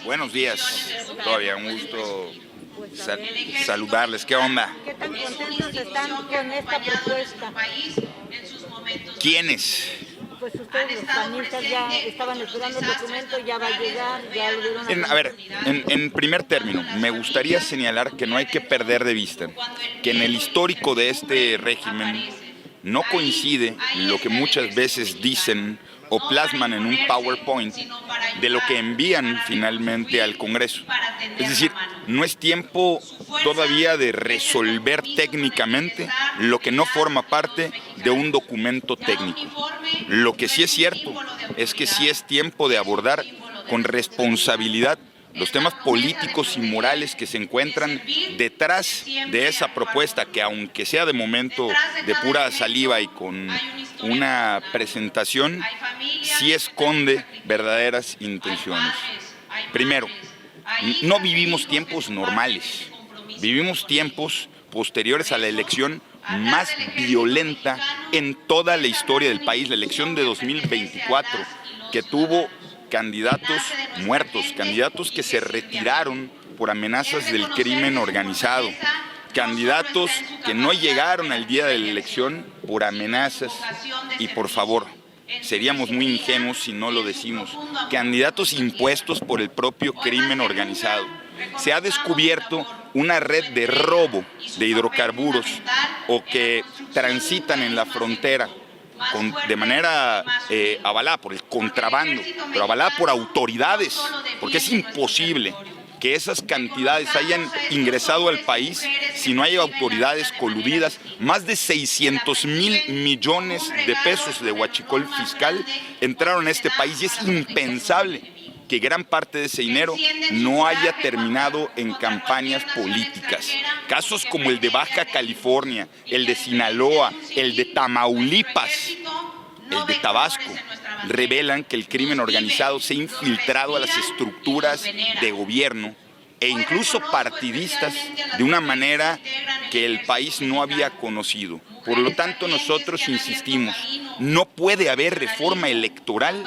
Buenos días, todavía un gusto sa- saludarles. ¿Qué onda? ¿Qué tan contentos están con esta propuesta? ¿Quiénes? Pues ustedes, los panistas, ya estaban esperando el documento, ya va a llegar, ya lo dieron A ver, en primer término, me gustaría señalar que no hay que perder de vista que en el histórico de este régimen no coincide lo que muchas veces dicen o plasman en un PowerPoint de lo que envían finalmente al Congreso. Es decir, no es tiempo todavía de resolver técnicamente lo que no forma parte de un documento técnico. Lo que sí es cierto es que sí es tiempo de abordar con responsabilidad los temas políticos y morales que se encuentran detrás de esa propuesta que, aunque sea de momento de pura saliva y con una presentación, sí esconde verdaderas intenciones. Primero, no vivimos tiempos normales, vivimos tiempos posteriores a la elección más violenta en toda la historia del país, la elección de 2024, que tuvo candidatos muertos, candidatos que se retiraron por amenazas del crimen organizado, candidatos que no llegaron al día de la elección por amenazas y, por favor, seríamos muy ingenuos si no lo decimos, candidatos impuestos por el propio crimen organizado. Se ha descubierto una red de robo de hidrocarburos o que transitan en la frontera de manera avalada por el contrabando, pero avalada por autoridades, porque es imposible que esas cantidades hayan ingresado al país si no hay autoridades coludidas. Más de 600,000 millones de pesos de huachicol fiscal entraron a este país y es impensable que gran parte de ese dinero no haya terminado en campañas políticas. Casos como el de Baja California, el de Sinaloa, el de Tamaulipas, el de Tabasco, revelan que el crimen organizado se ha infiltrado a las estructuras de gobierno e incluso partidistas de una manera que el país no había conocido. Por lo tanto, nosotros insistimos, no puede haber reforma electoral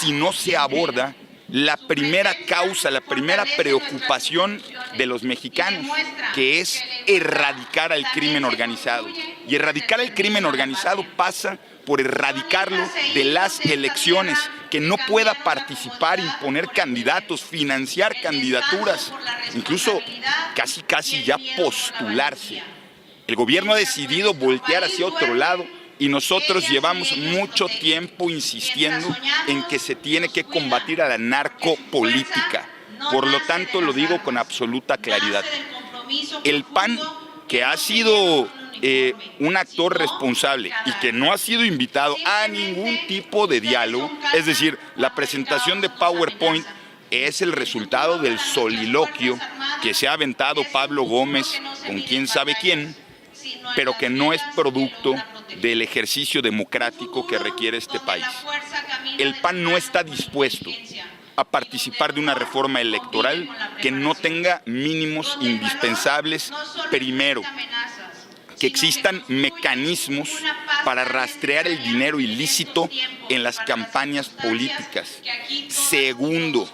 si no se aborda la primera causa, la primera preocupación de los mexicanos, que es erradicar al crimen organizado. Y erradicar al crimen organizado pasa por erradicarlo de las elecciones, que no pueda participar, imponer candidatos, financiar candidaturas, incluso casi ya postularse. El gobierno ha decidido voltear hacia otro lado y nosotros llevamos mucho tiempo insistiendo en que se tiene que combatir a la narcopolítica. Por lo tanto, lo digo con absoluta claridad. El PAN, que ha sido un actor responsable y que no ha sido invitado a ningún tipo de diálogo, es decir, la presentación de PowerPoint es el resultado del soliloquio que se ha aventado Pablo Gómez con quién sabe quién, pero que no es producto del ejercicio democrático que requiere este país. El PAN no está dispuesto a participar de una reforma electoral que no tenga mínimos indispensables. Primero, que existan mecanismos para rastrear el dinero ilícito en las campañas políticas. Segundo,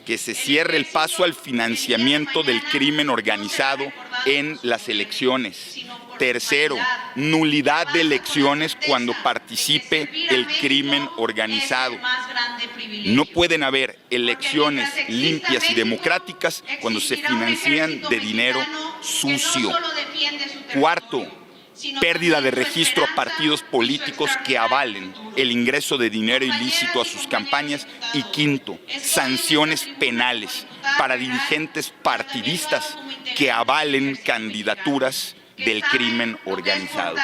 que se cierre el paso al financiamiento del crimen organizado en las elecciones. Tercero, nulidad de elecciones cuando participe el crimen organizado. No pueden haber elecciones limpias y democráticas cuando se financian de dinero sucio. Cuarto, pérdida de registro a partidos políticos que avalen el ingreso de dinero ilícito a sus campañas. Y quinto, sanciones penales para dirigentes partidistas que avalen candidaturas del crimen organizado.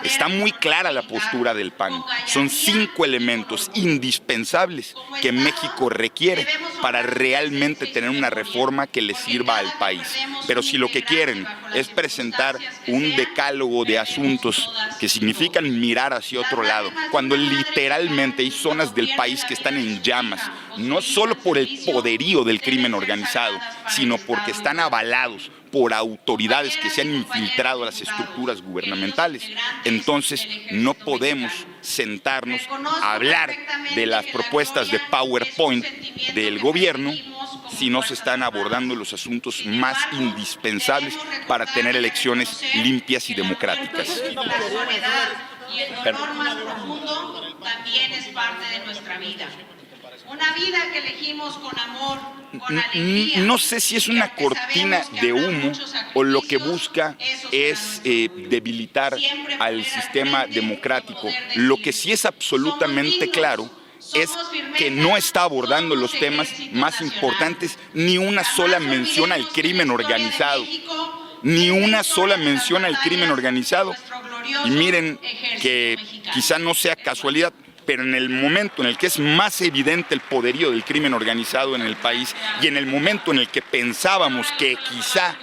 Está muy clara la postura del PAN. Son 5 elementos indispensables que México requiere para realmente tener una reforma que le sirva al país. Pero si lo que quieren es presentar un decálogo de asuntos que significan mirar hacia otro lado, cuando literalmente hay zonas del país que están en llamas, no solo por el poderío del crimen organizado, sino porque están avalados por autoridades que se han infiltrado a las estructuras gubernamentales. Entonces no podemos sentarnos a hablar de las propuestas de PowerPoint del gobierno si no se están abordando los asuntos más indispensables para tener elecciones limpias y democráticas. La soledad y el dolor más profundo también es parte de nuestra vida. Una vida que elegimos con amor, con alegría. No sé si es una cortina de humo o lo que busca es debilitar al sistema democrático. Lo que sí es absolutamente claro es que no está abordando los temas más importantes, ni una sola mención al crimen organizado. Ni una sola mención al crimen organizado. Y miren que quizá no sea casualidad, pero en el momento en el que es más evidente el poderío del crimen organizado en el país y en el momento en el que pensábamos que quizá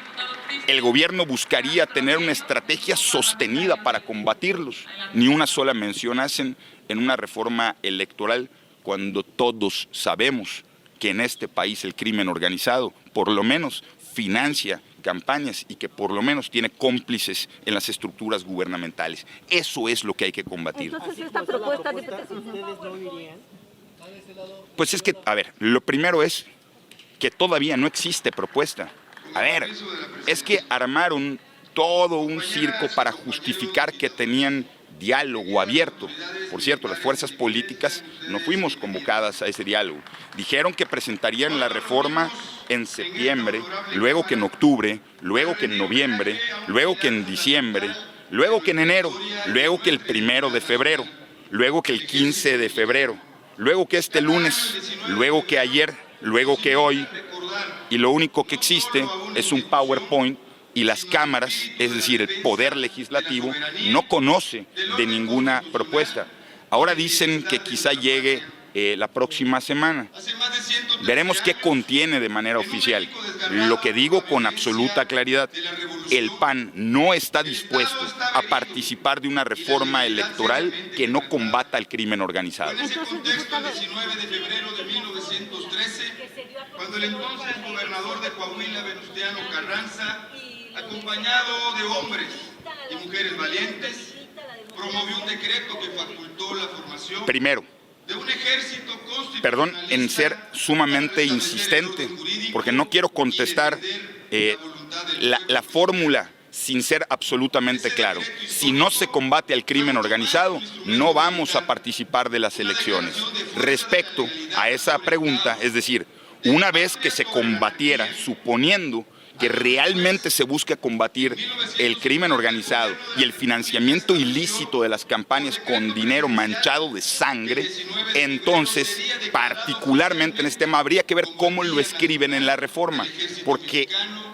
el gobierno buscaría tener una estrategia sostenida para combatirlos, ni una sola mención hacen en una reforma electoral, cuando todos sabemos que en este país el crimen organizado por lo menos financia campañas y que por lo menos tiene cómplices en las estructuras gubernamentales. Eso es lo que hay que combatir. Entonces, esta propuesta, diputado, Pues es que, a ver, lo primero es que todavía no existe propuesta. A ver, es que armaron todo un circo para justificar que tenían diálogo abierto. Por cierto, las fuerzas políticas no fuimos convocadas a ese diálogo. Dijeron que presentarían la reforma en septiembre, luego que en octubre, luego que en noviembre, luego que en diciembre, luego que en enero, luego que el 1 de febrero, luego que el 15 de febrero, luego que este lunes, luego que ayer, luego que hoy, y lo único que existe es un PowerPoint y las cámaras, es decir, el poder legislativo, no conoce de ninguna propuesta. Ahora dicen que quizá llegue la próxima semana. Veremos qué contiene de manera oficial. Lo que digo con absoluta claridad, el PAN no está dispuesto a participar de una reforma electoral que no combata el crimen organizado. Ese contexto, el 19 de febrero de 1913, cuando el entonces gobernador de Coahuila, Venustiano Carranza, acompañado de hombres y mujeres valientes, promovió un decreto que facultó la formación Primero, de un ejército constitucionalista. perdón en ser sumamente insistente, porque no quiero contestar la fórmula sin ser absolutamente claro. Si no se combate al crimen organizado, no vamos a participar de las elecciones. Respecto a esa pregunta, es decir, una vez que se combatiera, suponiendo que realmente se busca combatir el crimen organizado y el financiamiento ilícito de las campañas con dinero manchado de sangre, entonces, particularmente en este tema, habría que ver cómo lo escriben en la reforma, porque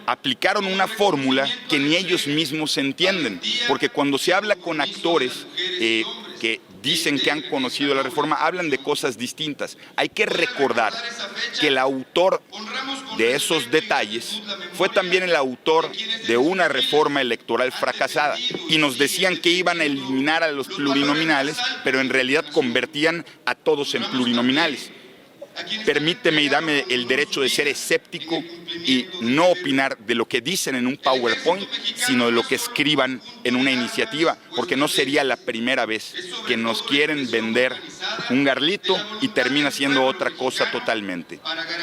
aplicaron una fórmula que ni ellos mismos entienden, porque cuando se habla con actores que dicen que han conocido la reforma, hablan de cosas distintas. Hay que recordar que el autor de esos detalles fue también el autor de una reforma electoral fracasada, y nos decían que iban a eliminar a los plurinominales, pero en realidad convertían a todos en plurinominales. Permíteme y dame el derecho de ser escéptico y no opinar de lo que dicen en un PowerPoint, sino de lo que escriban en una iniciativa, porque no sería la primera vez que nos quieren vender un garlito y termina siendo otra cosa totalmente.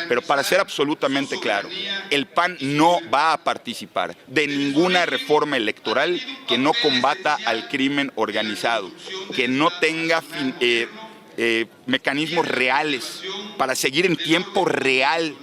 Pero para ser absolutamente claro, el PAN no va a participar de ninguna reforma electoral que no combata al crimen organizado, que no tenga mecanismos reales para seguir en tiempo real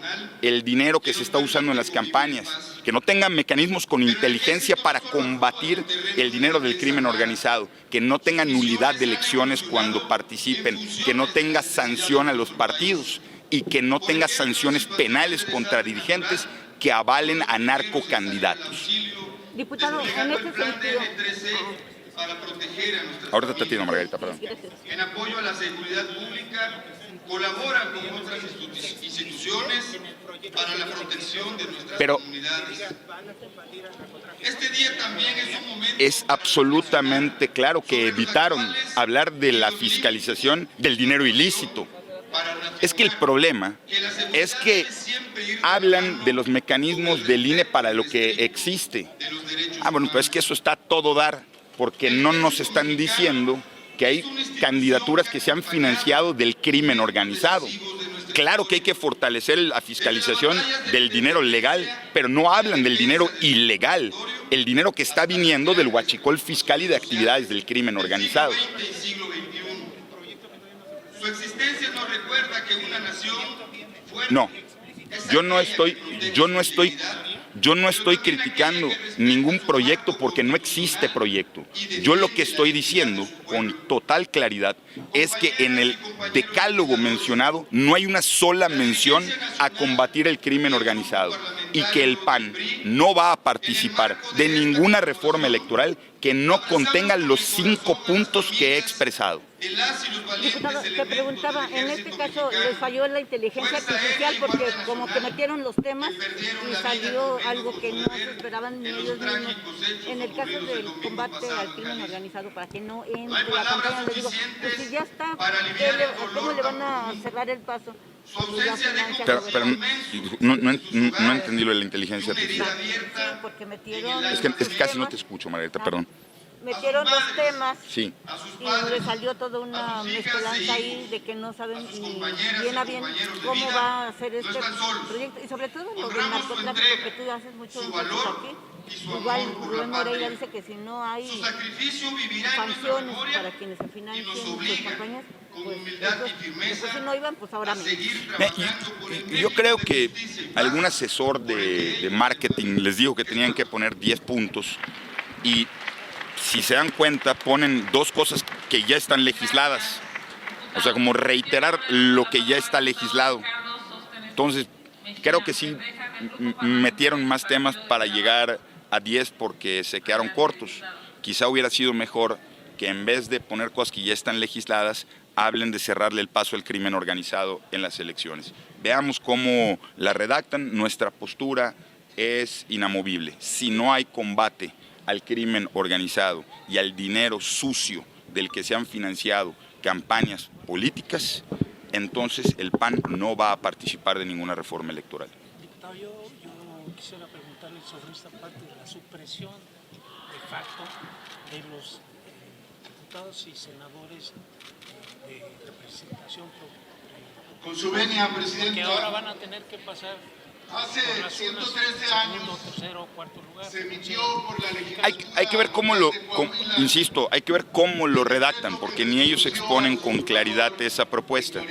el dinero que se está usando en las campañas, que no tengan mecanismos con inteligencia para combatir el dinero del crimen organizado, que no tengan nulidad de elecciones cuando participen, que no tenga sanción a los partidos y que no tenga sanciones penales contra dirigentes que avalen a narcocandidatos. diputado, en este sentido, para proteger a nuestra Ahorita te atiendo, Margarita, perdón. En apoyo a la seguridad pública, colabora con otras instituciones para la protección de nuestras comunidades. Este día también es un momento... Es absolutamente claro que evitaron hablar de la fiscalización del dinero ilícito. Es que el problema es que hablan de los mecanismos del INE para lo que existe. Bueno, pues es que eso está a todo dar, porque no nos están diciendo que hay candidaturas que se han financiado del crimen organizado, Claro que hay que fortalecer la fiscalización del dinero legal, pero no hablan del dinero ilegal, el dinero que está viniendo del huachicol fiscal y de actividades del crimen organizado. Su existencia nos recuerda que una nación fuerte. No, yo no estoy criticando ningún proyecto porque no existe proyecto. Yo lo que estoy diciendo con total claridad es que en el decálogo mencionado no hay una sola mención a combatir el crimen organizado y que el PAN no va a participar de ninguna reforma electoral que no contenga los 5 puntos que he expresado. Diputado, te preguntaba, en este caso les falló la inteligencia artificial porque como que metieron los temas y salió algo que no se esperaban ni ellos mismos. En el caso del combate al crimen organizado, para que no entre la campaña, les digo, pues si ya está, ¿cómo le van a cerrar el paso? Pero no entendí lo de la inteligencia artificial. Sí, porque metieron... Es que casi no te escucho, Margarita, perdón. Metieron los temas Sí. y le salió toda una mezcolanza ahí de que no saben ni bien a bien cómo va a hacer este proyecto. Y sobre todo lo del narcotráfico, que tú haces mucho énfasis aquí. Igual Rubén Moreira dice que si no hay sanciones para quienes se financien sus campañas, pues después si no iban, pues ahora menos. Yo creo que algún asesor de marketing les dijo que tenían que poner 10 puntos y si se dan cuenta ponen 2 cosas que ya están legisladas, o sea, como reiterar lo que ya está legislado. Entonces creo que sí metieron más temas para llegar a 10 porque se quedaron cortos. Quizá hubiera sido mejor que en vez de poner cosas que ya están legisladas, hablen de cerrarle el paso al crimen organizado en las elecciones. Veamos cómo la redactan. Nuestra postura es inamovible. Si no hay combate al crimen organizado y al dinero sucio del que se han financiado campañas políticas, entonces el PAN no va a participar de ninguna reforma electoral. Diputado, yo quisiera preguntarle sobre esta parte de la supresión de facto de los diputados y senadores de representación Con su venia, presidente. que ahora van a tener que pasar Hace por las 113 segundo, años tercero o cuarto lugar. se emitió por la legislatura. Hay que ver insisto, hay que ver cómo lo redactan, porque ni ellos exponen con claridad esa propuesta.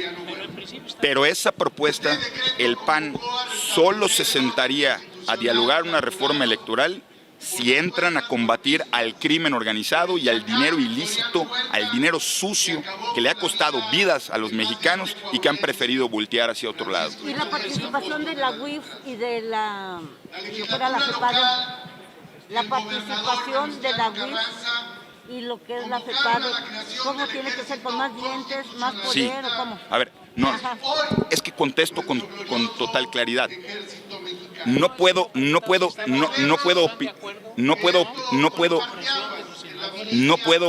Pero esa propuesta, el PAN solo se sentaría a dialogar una reforma electoral si entran a combatir al crimen organizado y al dinero ilícito, al dinero sucio que le ha costado vidas a los mexicanos y que han preferido voltear hacia otro lado. Y la participación de la UIF y de la FEPADE, la participación de la UIF y lo que es la FEPADE, ¿cómo tiene que ser? ¿Con más dientes, más poder Sí. o cómo? A ver, no, es que contesto con total claridad. No puedo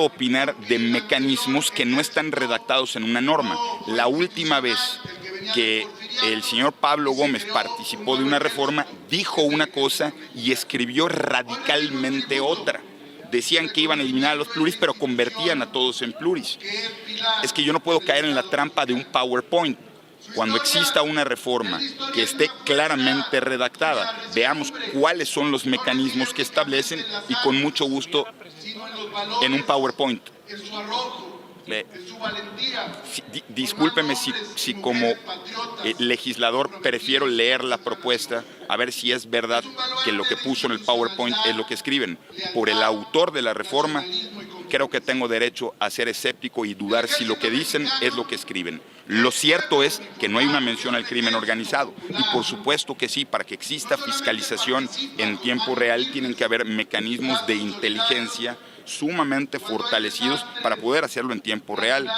opinar de mecanismos que no están redactados en una norma. La última vez que el señor Pablo Gómez participó de una reforma, dijo una cosa y escribió radicalmente otra. Decían que iban a eliminar a los pluris, pero convertían a todos en pluris. Es que yo no puedo caer en la trampa de un PowerPoint. Cuando exista una reforma que esté claramente redactada, veamos cuáles son los mecanismos que establecen y con mucho gusto en un PowerPoint. Discúlpeme si como legislador prefiero leer la propuesta a ver si es verdad que lo que puso en el PowerPoint es lo que escriben. Por el autor de la reforma, creo que tengo derecho a ser escéptico y dudar si lo que dicen es lo que escriben. Lo cierto es que no hay una mención al crimen organizado y por supuesto que sí, para que exista fiscalización en tiempo real tienen que haber mecanismos de inteligencia sumamente fortalecidos para poder hacerlo en tiempo real,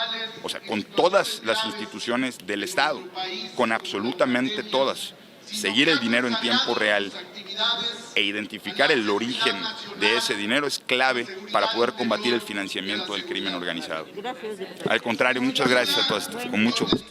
o sea, con todas las instituciones del Estado, con absolutamente todas. Seguir el dinero en tiempo real e identificar el origen de ese dinero es clave para poder combatir el financiamiento del crimen organizado. Gracias, diputado. Al contrario, muchas gracias a todas, con mucho gusto.